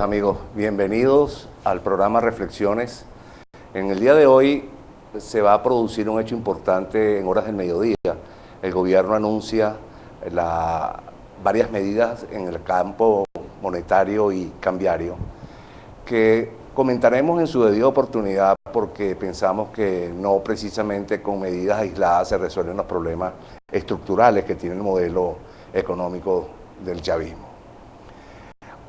días, amigos. Bienvenidos al programa Reflexiones. En el día de hoy se va a producir un hecho importante en horas del mediodía. El gobierno anuncia varias medidas en el campo monetario y cambiario que comentaremos en su debida oportunidad, porque pensamos que no precisamente con medidas aisladas se resuelven los problemas estructurales que tiene el modelo económico del chavismo.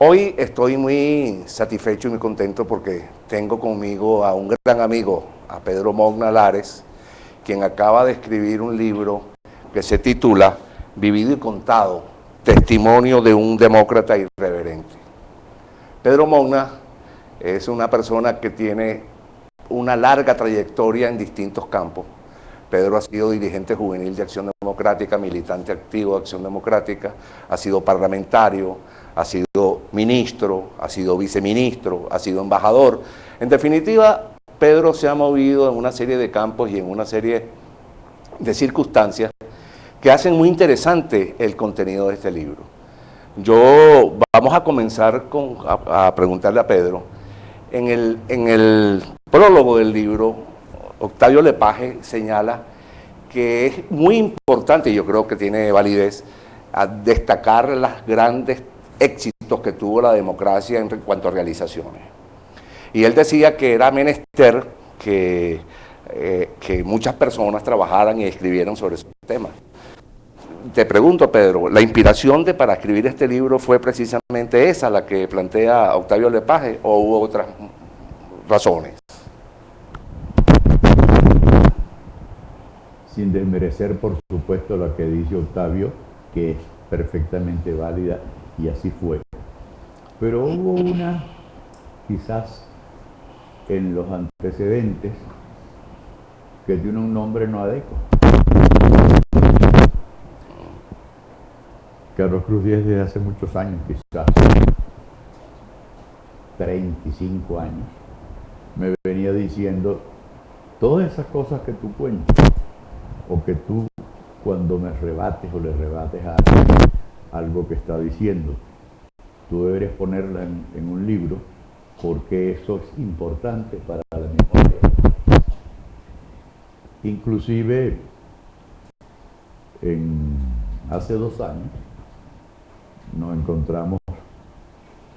Hoy estoy muy satisfecho y muy contento porque tengo conmigo a un gran amigo, a Pedro Mogna Lares, quien acaba de escribir un libro que se titula Vivido y contado, testimonio de un demócrata irreverente. Pedro Mogna es una persona que tiene una larga trayectoria en distintos campos. Pedro ha sido dirigente juvenil de Acción Democrática, militante activo de Acción Democrática, ha sido parlamentario, ha sido ministro, ha sido viceministro, ha sido embajador. En definitiva, Pedro se ha movido en una serie de campos y en una serie de circunstancias que hacen muy interesante el contenido de este libro. Vamos a comenzar a preguntarle a Pedro. En el prólogo del libro, Octavio Lepage señala que es muy importante, y yo creo que tiene validez, a destacar los grandes éxitos que tuvo la democracia en cuanto a realizaciones. Y él decía que era menester que muchas personas trabajaran y escribieran sobre esos temas. Te pregunto, Pedro, ¿la inspiración para escribir este libro fue precisamente esa, la que plantea Octavio Lepage, o hubo otras razones? Sin desmerecer, por supuesto, lo que dice Octavio, que es perfectamente válida, y así fue. Pero hubo una, quizás en los antecedentes, que tiene un nombre no adecuado. Carlos Cruz Díez, desde hace muchos años, quizás 35 años, me venía diciendo todas esas cosas que tú cuentas, o que tú, cuando me rebates o le rebates a alguien algo que está diciendo, tú deberías ponerla en un libro, porque eso es importante para la memoria. Inclusive, hace 2 años, nos encontramos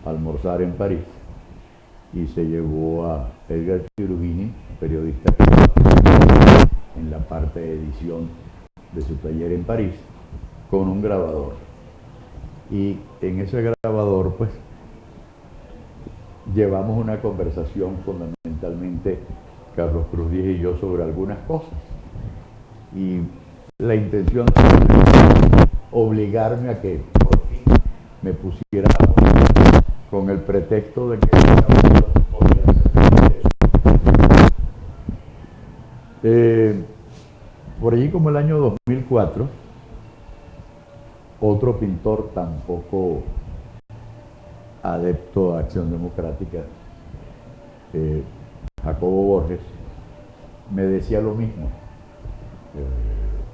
a almorzar en París y se llevó a Edgar Chirugini, periodista que trabaja en la parte de edición de su taller en París, con un grabador. Y en ese grabador, pues, llevamos una conversación fundamentalmente Carlos Cruz Díez y yo sobre algunas cosas. Y la intención es obligarme a que por fin me pusiera con el pretexto de que podía hacer eso. Por allí, como el año 2004, otro pintor tampoco adepto a Acción Democrática, Jacobo Borges, me decía lo mismo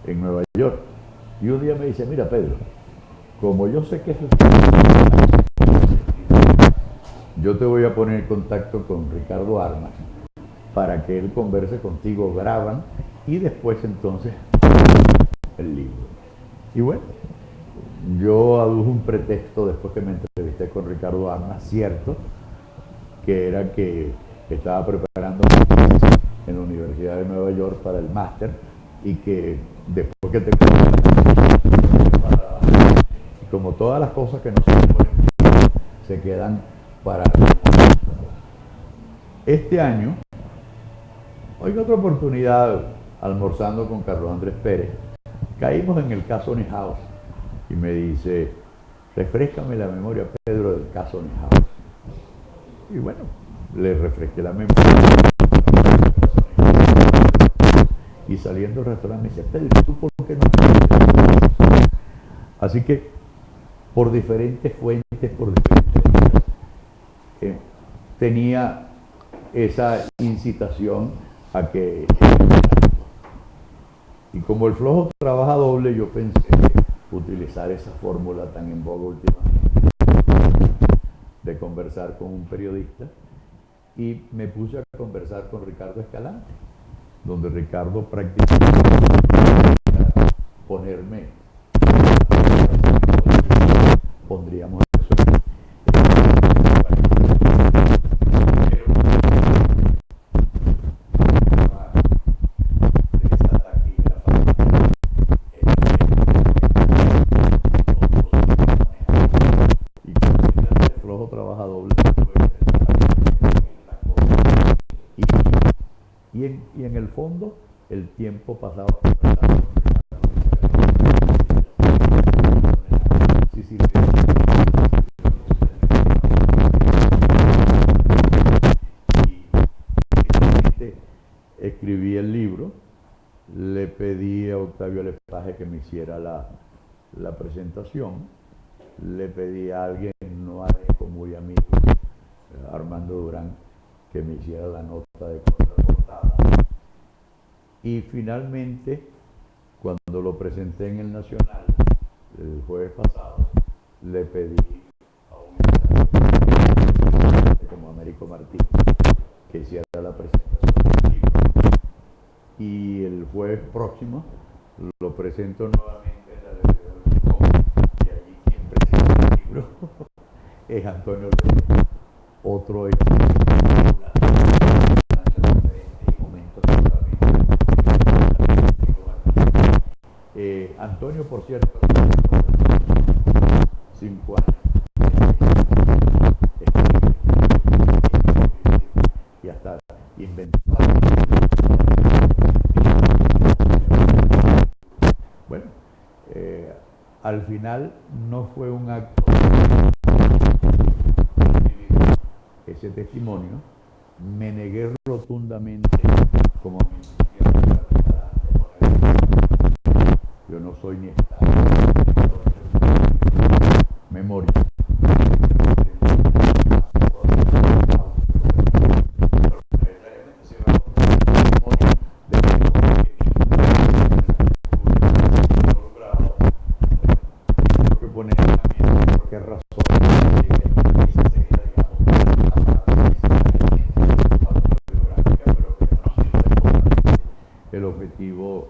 en Nueva York. Y un día me dice: mira, Pedro, como yo sé que eso es, yo te voy a poner en contacto con Ricardo Armas para que él converse contigo, graban, y después entonces el libro. Y bueno, yo aduje un pretexto después que me entrevisté con Ricardo Armas, cierto, que era que estaba preparando en la Universidad de Nueva York para el máster, y que después que como todas las cosas que no se ponen, se quedan para este año. Oiga, otra oportunidad, almorzando con Carlos Andrés Pérez, caímos en el caso Neuhaus, y me dice: refréscame la memoria, Pedro, del caso Neuhaus. Y bueno, le refresqué la memoria. Y saliendo del restaurante me dice: Pedro, ¿tú por qué no? Así que, por diferentes fuentes, tenía esa incitación a que... Y como el flojo trabaja doble, yo pensé utilizar esa fórmula tan en boga últimamente, de conversar con un periodista y me puse a conversar con Ricardo Escalante, donde Ricardo prácticamente ponerme, pondríamos eso. Flojo trabaja doble. Y en el fondo, el tiempo pasado escribí el libro, le pedí a Octavio Lepage que me hiciera la presentación, le pedí a alguien no muy amigo, Armando Durán, que me hiciera la nota de contraportada. Y finalmente, cuando lo presenté en el Nacional, el jueves pasado, le pedí a un como Américo Martín que hiciera la presentación del libro. Y el jueves próximo lo presento nuevamente en la librería del Rincón, y allí quien presenta el libro es Antonio López, otro Antonio, por cierto, 5 años y hasta inventó. Bueno, al final no fue un acto ese testimonio, me negué rotundamente como yo no soy ni Estado, memoria. El objetivo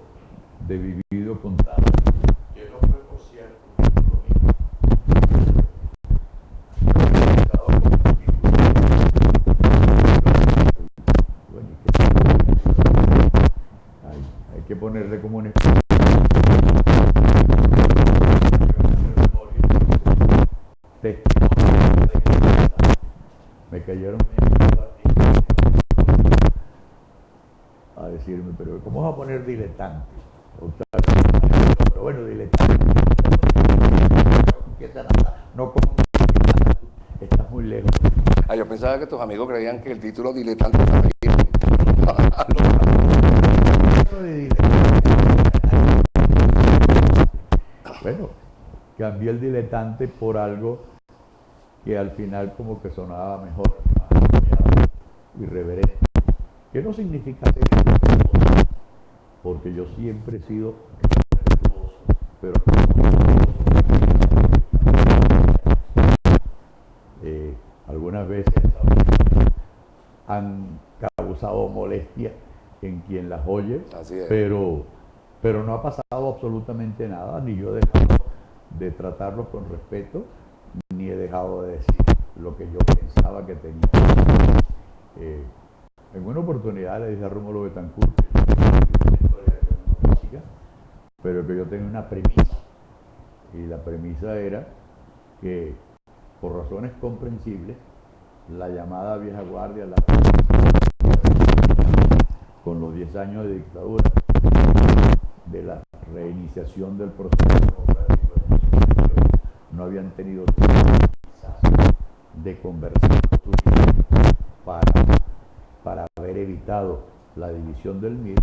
de vivido contado, que no fue por cierto hay que ponerle como un me cayeron a decirme, pero ¿cómo vas a poner diletante? Pero bueno, diletante. No como estás muy lejos. Yo pensaba que tus amigos creían que el título diletante estaba bien. Bueno, cambié el diletante por algo que al final como que sonaba mejor, más irreverente. Que no significa ser respetuoso, porque yo siempre he sido respetuoso, pero algunas veces han causado molestia en quien las oye, pero no ha pasado absolutamente nada, ni yo he dejado de tratarlos con respeto, ni he dejado de decir lo que yo pensaba que tenía. En una oportunidad le dije a Rómulo Betancourt, pero que yo tenía una premisa, y la premisa era que por razones comprensibles la llamada vieja guardia, con los 10 años de dictadura, de la reiniciación del proceso democrático, no habían tenido tiempo de conversar para haber evitado la división del MIR,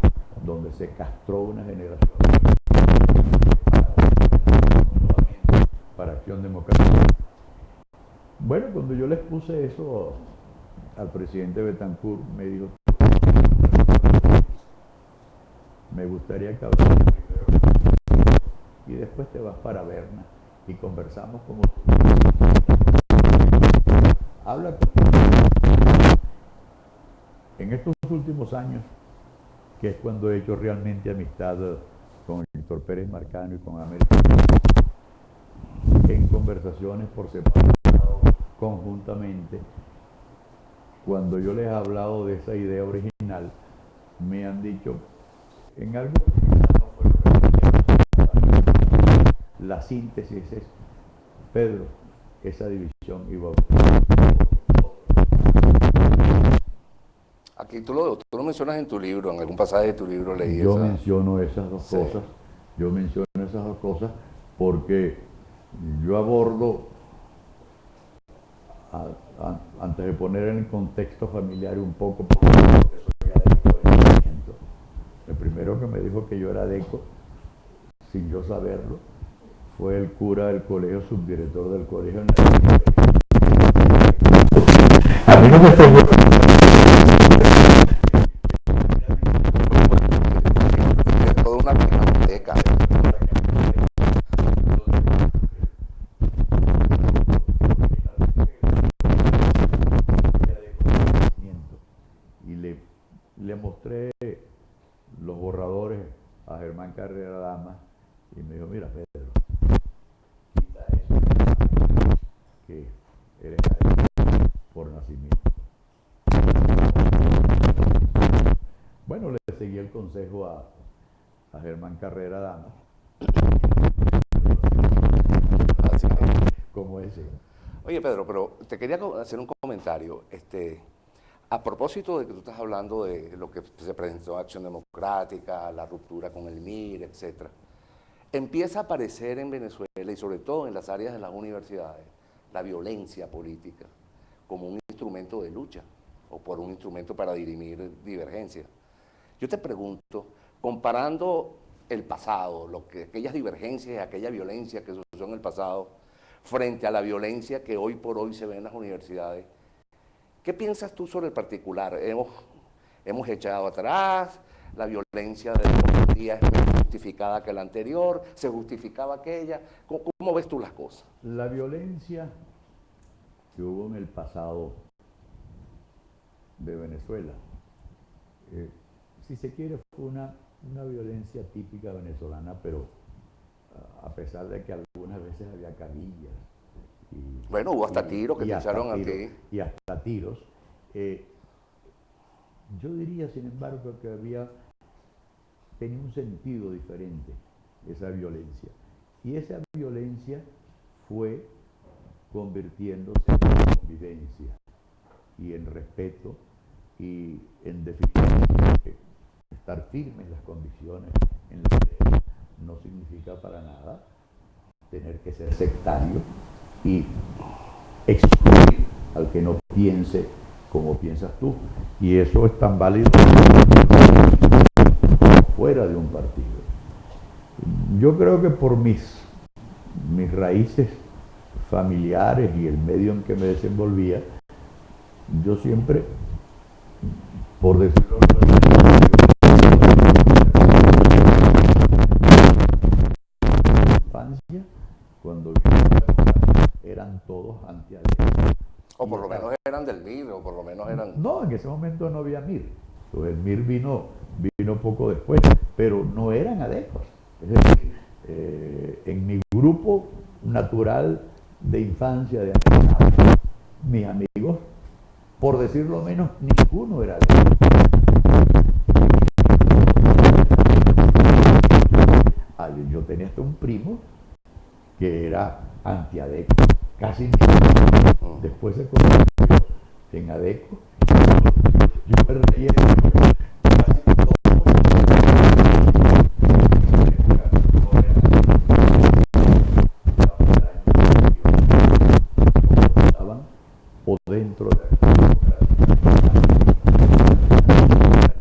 donde se castró una generación para Acción Democrática. Bueno, cuando yo les puse eso al presidente Betancourt, me dijo, me gustaría que hablaras primero y después te vas para Berna y conversamos como tú. habla en estos últimos años, que es cuando he hecho realmente amistad con Héctor Pérez Marcano y con América, en conversaciones por separado, conjuntamente, cuando yo les he hablado de esa idea original, me han dicho, en algo no fue la síntesis es, Pedro, esa división iba a ocurrir. Aquí tú lo mencionas en tu libro, en algún pasaje de tu libro leí Yo esa. menciono esas dos cosas, yo menciono esas dos cosas porque yo abordo, antes de poner en el contexto familiar un poco, porque soy adecco de nacimiento. El primero que me dijo que yo era adecco, sin yo saberlo, fue el cura del colegio, subdirector del colegio. A mí no me fue toda una biblioteca. Y le mostré los borradores a Germán Carrera Dama y me dijo, mira Pedro, quita eso, que eres por nacimiento. Bueno, le seguí el consejo a Germán Carrera Dama. Así es. Como ese. Oye, Pedro, pero te quería hacer un comentario. A propósito de que tú estás hablando de lo que se presentó en Acción Democrática, la ruptura con el MIR, etcétera, empieza a aparecer en Venezuela y sobre todo en las áreas de las universidades la violencia política como un instrumento de lucha o por un instrumento para dirimir divergencias. Yo te pregunto, comparando el pasado, aquellas divergencias y aquella violencia que sucedió en el pasado, frente a la violencia que hoy por hoy se ve en las universidades, ¿qué piensas tú sobre el particular? Hemos echado atrás, la violencia de los días es más justificada que la anterior, se justificaba aquella. ¿Cómo ves tú las cosas? La violencia que hubo en el pasado de Venezuela, si se quiere, fue una violencia típica venezolana, pero a pesar de que algunas veces había cabillas. Bueno, hubo hasta tiros que te echaron a ti. Y hasta tiros. Yo diría, sin embargo, que tenía un sentido diferente esa violencia. Y esa violencia fue convirtiéndose en convivencia y en respeto y en definitiva estar firme en las convicciones, en la idea, no significa para nada tener que ser sectario y excluir al que no piense como piensas tú. Y eso es tan válido fuera de un partido. Yo creo que por mis raíces familiares y el medio en que me desenvolvía, yo siempre, por decirlo infancia, cuando eran todos antiadeptos. O por lo menos eran del MIR, o por lo menos eran... No, en ese momento no había MIR. Pues el MIR vino poco después, pero no eran adeptos. Es decir, en mi grupo natural de infancia, de amistad, mis amigos, por decirlo menos, ninguno era adepto. Yo tenía hasta un primo que era antiadecco, casi después se convirtió en adecco. Yo me reía casi estaban o dentro de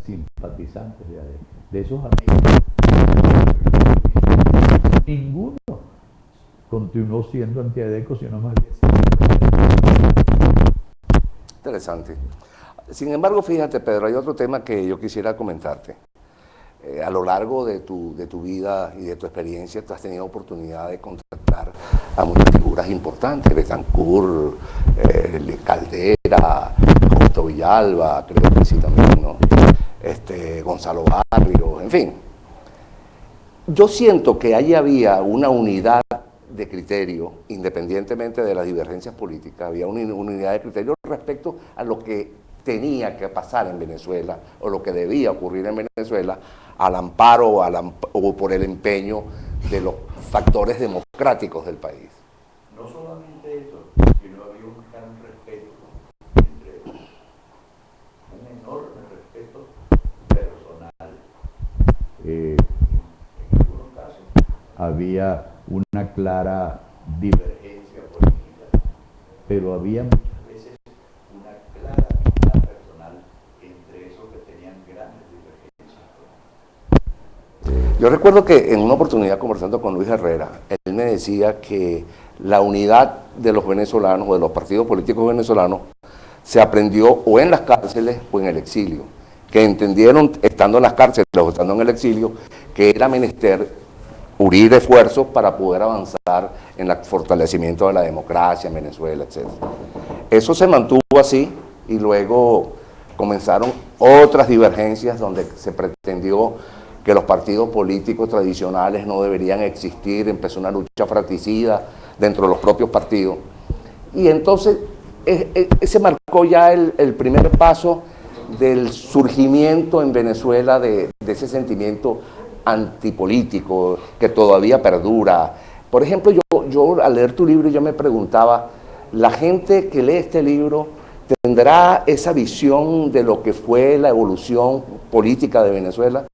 simpatizantes de esos amigos. Ninguno continuó siendo antiadecco, sino más bien. Interesante. Sin embargo, fíjate, Pedro, hay otro tema que yo quisiera comentarte. A lo largo de tu vida y de tu experiencia, tú has tenido oportunidad de contactar a muchas figuras importantes, Betancourt, Caldera, Justo Villalba, creo que sí también, ¿no? Gonzalo Barrios, en fin. Yo siento que ahí había una unidad de criterio, independientemente de las divergencias políticas, había una unidad de criterio respecto a lo que tenía que pasar en Venezuela o lo que debía ocurrir en Venezuela al amparo o por el empeño de los factores democráticos del país. No solamente eso, sino había un gran respeto entre ellos, un enorme respeto personal. En algunos casos había una clara divergencia política, pero había muchas veces una clara amistad personal entre esos que tenían grandes divergencias. Yo recuerdo que en una oportunidad conversando con Luis Herrera, él me decía que la unidad de los venezolanos o de los partidos políticos venezolanos se aprendió o en las cárceles o en el exilio, que entendieron, estando en las cárceles o estando en el exilio, que era menester unir esfuerzos para poder avanzar en el fortalecimiento de la democracia en Venezuela, etc. Eso se mantuvo así y luego comenzaron otras divergencias donde se pretendió que los partidos políticos tradicionales no deberían existir, empezó una lucha fratricida dentro de los propios partidos. Y entonces se marcó ya el primer paso del surgimiento en Venezuela de ese sentimiento antipolítico que todavía perdura. Por ejemplo, yo al leer tu libro yo me preguntaba, ¿la gente que lee este libro tendrá esa visión de lo que fue la evolución política de Venezuela?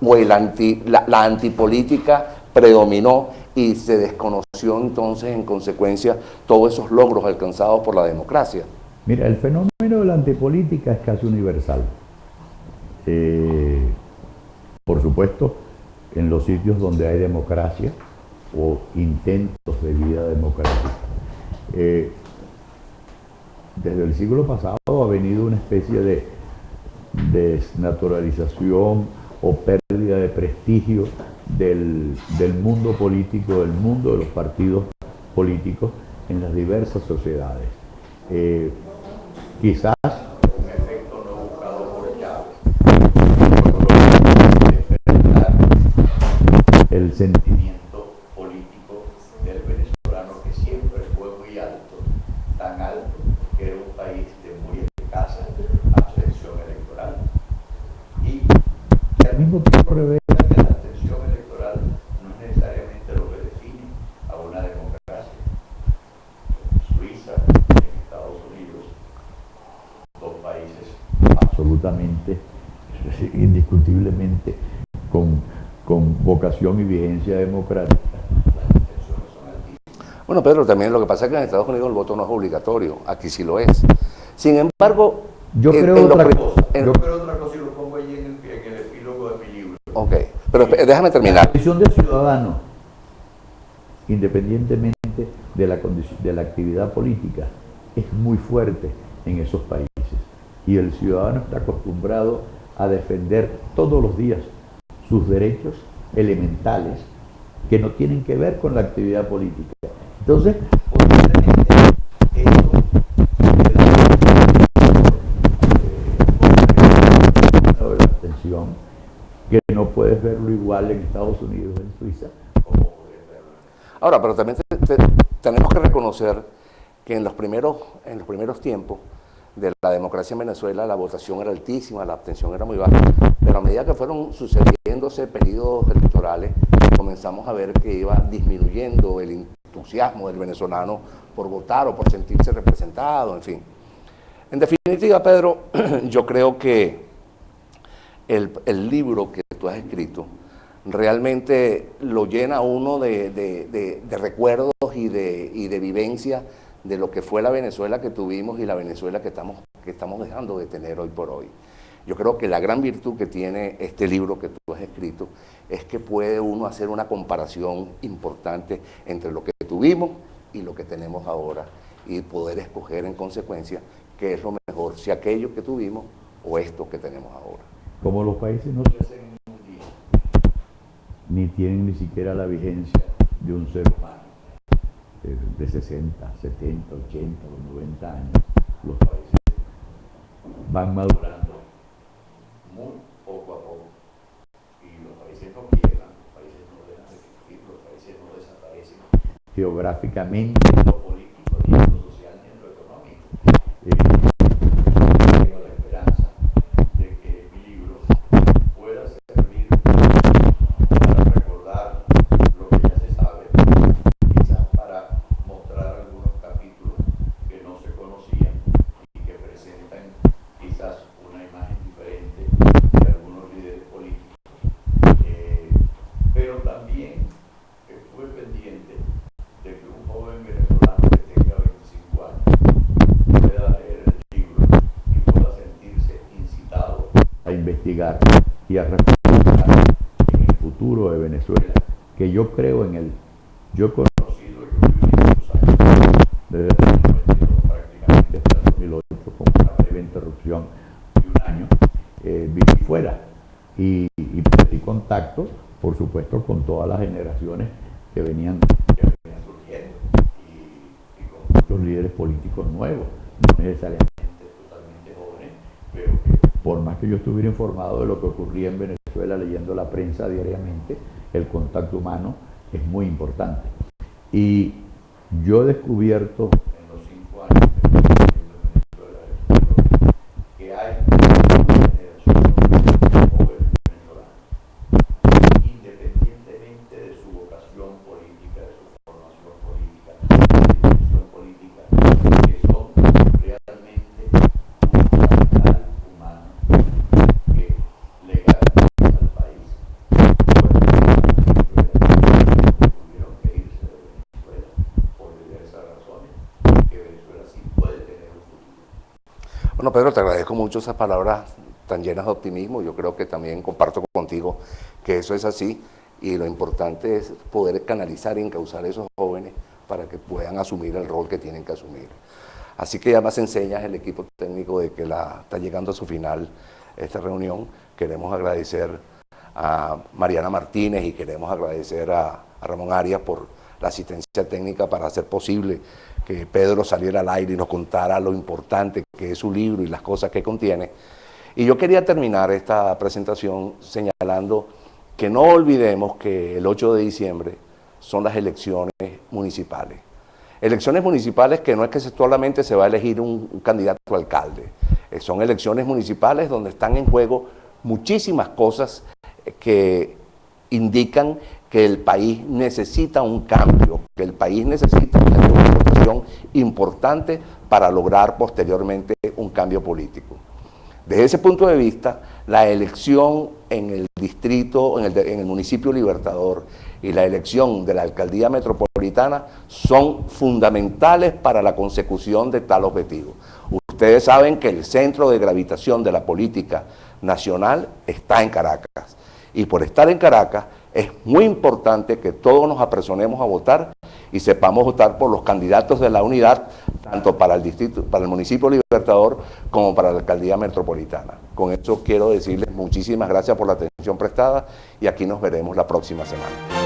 ¿O la antipolítica predominó y se desconoció entonces en consecuencia todos esos logros alcanzados por la democracia? Mira, el fenómeno de la antipolítica es casi universal. Por supuesto, en los sitios donde hay democracia o intentos de vida democrática. Desde el siglo pasado ha venido una especie de desnaturalización o pérdida de prestigio del mundo político, del mundo de los partidos políticos en las diversas sociedades. Quizás un efecto no buscado por Chávez, el sentimiento político del venezolano que siempre fue muy alto, tan alto que era un país de muy escasa abstención electoral. Y al mismo tiempo revela que la abstención electoral no es necesariamente lo que define a una democracia. Suiza, en Estados Unidos, dos países absolutamente, indiscutiblemente, con vocación y vigencia democrática. Las abstenciones son altísimas. Bueno, Pedro, también lo que pasa es que en Estados Unidos el voto no es obligatorio, aquí sí lo es. Sin embargo, yo creo otra cosa y lo pongo ahí en el epílogo de mi libro. Ok, pero déjame terminar. La condición de ciudadano, independientemente de la actividad política, es muy fuerte en esos países. Y el ciudadano está acostumbrado a defender todos los días sus derechos elementales que no tienen que ver con la actividad política. Entonces, posiblemente esto de la abstención, que no puedes verlo igual en Estados Unidos, en Suiza, como puedes verlo. Ahora, pero también tenemos que reconocer que en los primeros tiempos de la democracia en Venezuela la votación era altísima, la abstención era muy baja, pero a medida que fueron sucediéndose periodos electorales, comenzamos a ver que iba disminuyendo el entusiasmo del venezolano por votar o por sentirse representado, en fin. En definitiva, Pedro, yo creo que el libro que tú has escrito realmente lo llena uno de recuerdos y de vivencia de lo que fue la Venezuela que tuvimos y la Venezuela que estamos dejando de tener hoy por hoy. Yo creo que la gran virtud que tiene este libro que tú has escrito es que puede uno hacer una comparación importante entre lo que tuvimos y lo que tenemos ahora y poder escoger en consecuencia qué es lo mejor, si aquello que tuvimos o esto que tenemos ahora. Como los países no se hacen en un día, ni tienen ni siquiera la vigencia de un ser humano. de 60, 70, 80 o 90 años, los países van madurando muy poco a poco. Y los países no quiebran, los países no dejan de existir, los países no desaparecen geográficamente, en lo político, ni en lo social, ni en lo económico. Tengo la esperanza de que mi libro pueda servir para recordar lo que ya se sabe, quizás para mostrar algunos capítulos que no se conocían y que presentan quizás una imagen diferente de algunos líderes políticos. Pero también estuve pendiente de que un joven venezolano que tenga 25 años pueda leer el libro y pueda sentirse incitado a investigar y a reflexionar en el futuro de Venezuela, que yo creo en él. Yo he conocido, yo viví muchos años, desde el 92 prácticamente hasta el 2008, con una breve interrupción de un año, viví fuera y perdí contacto, por supuesto, con todas las generaciones que venían surgiendo y con muchos líderes políticos nuevos, no necesariamente totalmente jóvenes, pero que por más que yo estuviera informado de lo que ocurría en Venezuela leyendo la prensa diariamente, el contacto humano es muy importante. Y yo he descubierto en los 5 años que estoy viviendo en Venezuela que hay una generación de jóvenes venezolanos, independientemente de su vocación política, de su formación política, de su institución política, que son realmente un capital humano que le garantiza al país tuvieron que irse de Venezuela por diversas razones, que Venezuela sí puede tener un futuro. Bueno, Pedro, te agradezco mucho esas palabras tan llenas de optimismo. Yo creo que también comparto contigo que eso es así y lo importante es poder canalizar y encauzar a esos jóvenes para que puedan asumir el rol que tienen que asumir. Así que ya más enseñas el equipo técnico de que está llegando a su final esta reunión. Queremos agradecer a Mariana Martínez y queremos agradecer a Ramón Arias por la asistencia técnica para hacer posible que Pedro saliera al aire y nos contara lo importante que es su libro y las cosas que contiene. Y yo quería terminar esta presentación señalando que no olvidemos que el 8 de diciembre son las elecciones municipales. Elecciones municipales que no es que solamente se va a elegir un candidato a alcalde, son elecciones municipales donde están en juego muchísimas cosas que indican que el país necesita un cambio, que el país necesita una transformación importante para lograr posteriormente un cambio político. Desde ese punto de vista, la elección en el distrito, en el municipio Libertador y la elección de la alcaldía metropolitana son fundamentales para la consecución de tal objetivo. Ustedes saben que el centro de gravitación de la política nacional está en Caracas y por estar en Caracas es muy importante que todos nos apersonemos a votar y sepamos votar por los candidatos de la unidad, tanto para el distrito, para el municipio Libertador, como para la alcaldía metropolitana. Con eso quiero decirles muchísimas gracias por la atención prestada y aquí nos veremos la próxima semana.